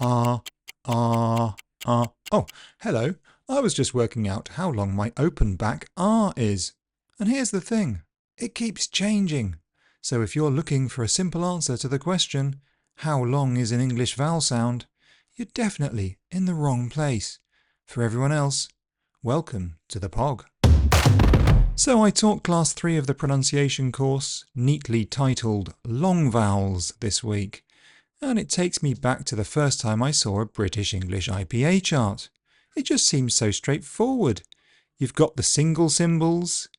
Ah, ah, ah. Oh, hello. I was just working out how long my open back R is. And here's the thing. It keeps changing. So if you're looking for a simple answer to the question, how long is an English vowel sound, you're definitely in the wrong place. For everyone else, welcome to the POG. So I taught class 3 of the pronunciation course, neatly titled Long Vowels, this week. And it takes me back to the first time I saw a British English IPA chart. It just seems so straightforward. You've got the single symbols,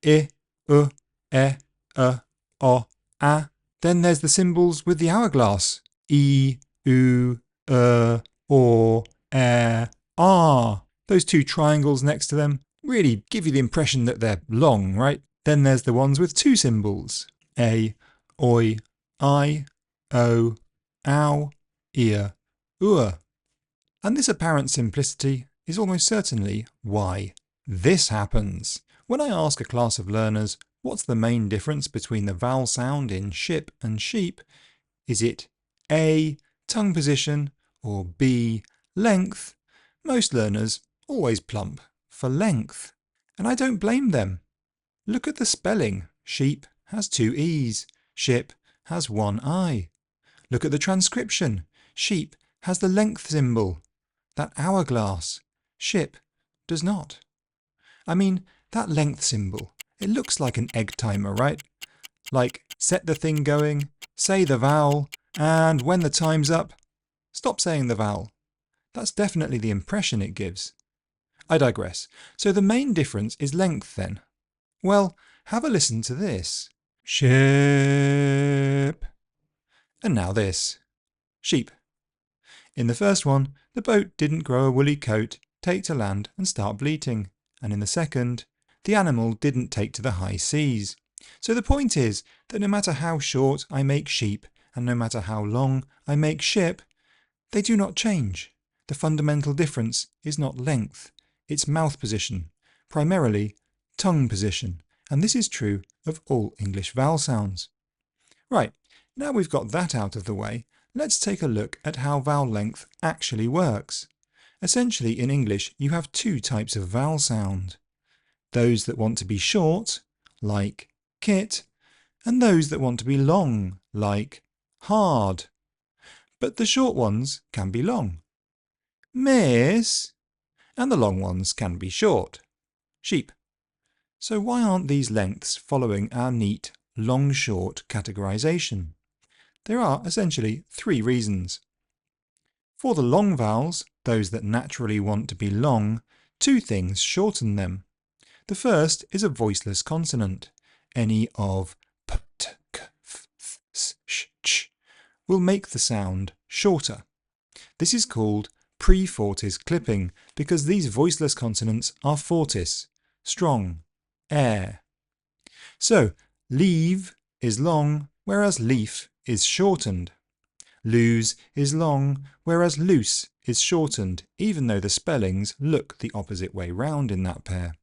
I, U, E, O, A. Then there's the symbols with the hourglass, I, U, O, E, R. Those two triangles next to them really give you the impression that they're long, right? Then there's the ones with two symbols, A, Oi, I, O, ow, ear, ur. And this apparent simplicity is almost certainly why this happens. When I ask a class of learners what's the main difference between the vowel sound in ship and sheep, is it A, tongue position, or B, length, most learners always plump for length. And I don't blame them. Look at the spelling. Sheep has two E's, ship has one I. Look at the transcription. Sheep has the length symbol, that hourglass. Ship does not. I mean, that length symbol, it looks like an egg timer, right? Like, set the thing going, say the vowel, and when the time's up, stop saying the vowel. That's definitely the impression it gives. I digress. So the main difference is length then. Well, have a listen to this. Ship. And now this. Sheep. In the first one, the boat didn't grow a woolly coat, take to land and start bleating. And in the second, the animal didn't take to the high seas. So the point is that no matter how short I make sheep and no matter how long I make ship, they do not change. The fundamental difference is not length, it's mouth position, primarily tongue position. And this is true of all English vowel sounds. Right, now we've got that out of the way, let's take a look at how vowel length actually works. Essentially, in English, you have two types of vowel sound. Those that want to be short, like kit, and those that want to be long, like hard. But the short ones can be long, miss, and the long ones can be short, sheep. So why aren't these lengths following our neat long-short categorization? There are essentially three reasons. For the long vowels, those that naturally want to be long, two things shorten them. The first is a voiceless consonant. Any of p, t, k, f, th, s, sh, ch will make the sound shorter. This is called pre-fortis clipping because these voiceless consonants are fortis, strong, air. So, leave is long, whereas leaf is shortened. Lose is long, whereas loose is shortened, even though the spellings look the opposite way round in that pair.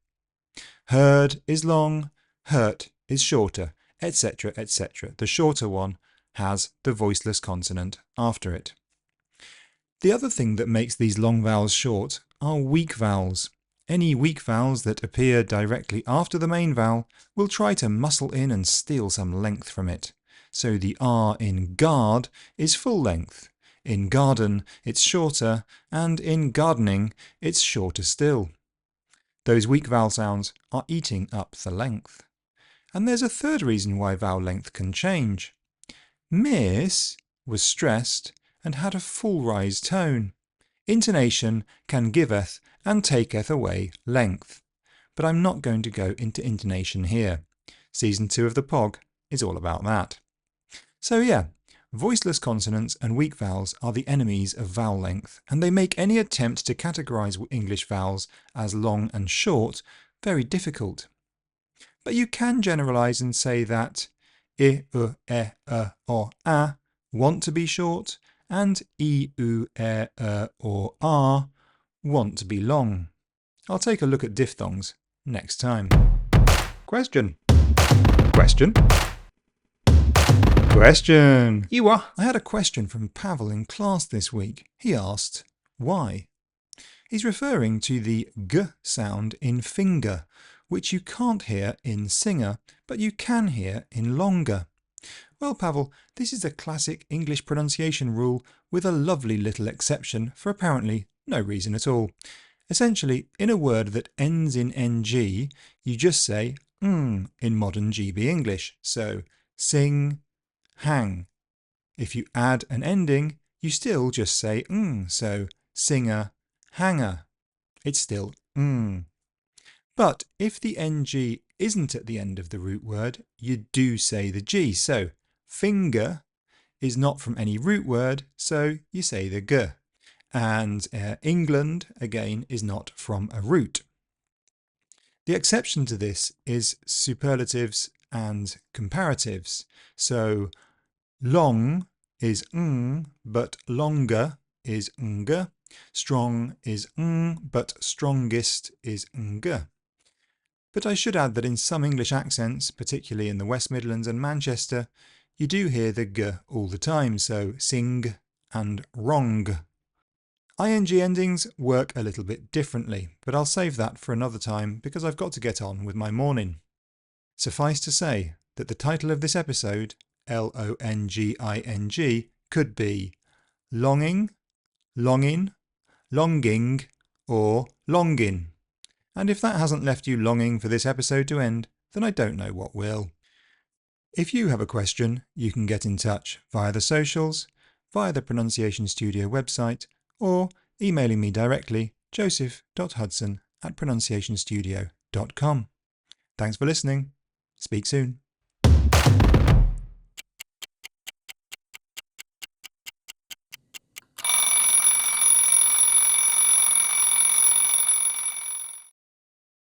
Heard is long, hurt is shorter, etc., etc. The shorter one has the voiceless consonant after it. The other thing that makes these long vowels short are weak vowels. Any weak vowels that appear directly after the main vowel will try to muscle in and steal some length from it. So the R in guard is full length, in garden it's shorter, and in gardening it's shorter still. Those weak vowel sounds are eating up the length. And there's a third reason why vowel length can change. Miss was stressed and had a full rise tone. Intonation can giveth and taketh away length. But I'm not going to go into intonation here. Season 2 of the POG is all about that. So yeah, voiceless consonants and weak vowels are the enemies of vowel length, and they make any attempt to categorize English vowels as long and short very difficult. But you can generalize and say that I, U, E, or A want to be short, and I, U, E, or R want to be long. I'll take a look at diphthongs next time. Question? Question? Question! Iwa. I had a question from Pavel in class this week. He asked, why? He's referring to the g sound in finger, which you can't hear in singer, but you can hear in longer. Well, Pavel, this is a classic English pronunciation rule with a lovely little exception for apparently no reason at all. Essentially, in a word that ends in ng, you just say in modern GB English. So, sing, hang. If you add an ending, you still just say so singer, hanger. It's still But if the ng isn't at the end of the root word, you do say the g. So, finger is not from any root word, so you say the g. And England, again, is not from a root. The exception to this is superlatives and comparatives. So, long is but longer is ng. Strong is but strongest is ng. But I should add that in some English accents, particularly in the West Midlands and Manchester, you do hear the g all the time, so sing and wrong. ing endings work a little bit differently, but I'll save that for another time because I've got to get on with my morning. Suffice to say that the title of this episode, Longing, could be Longing, Longin, Longing, or Longin. And if that hasn't left you longing for this episode to end, then I don't know what will. If you have a question, you can get in touch via the socials, via the Pronunciation Studio website, or emailing me directly, joseph.hudson@pronunciationstudio.com. Thanks for listening. Speak soon.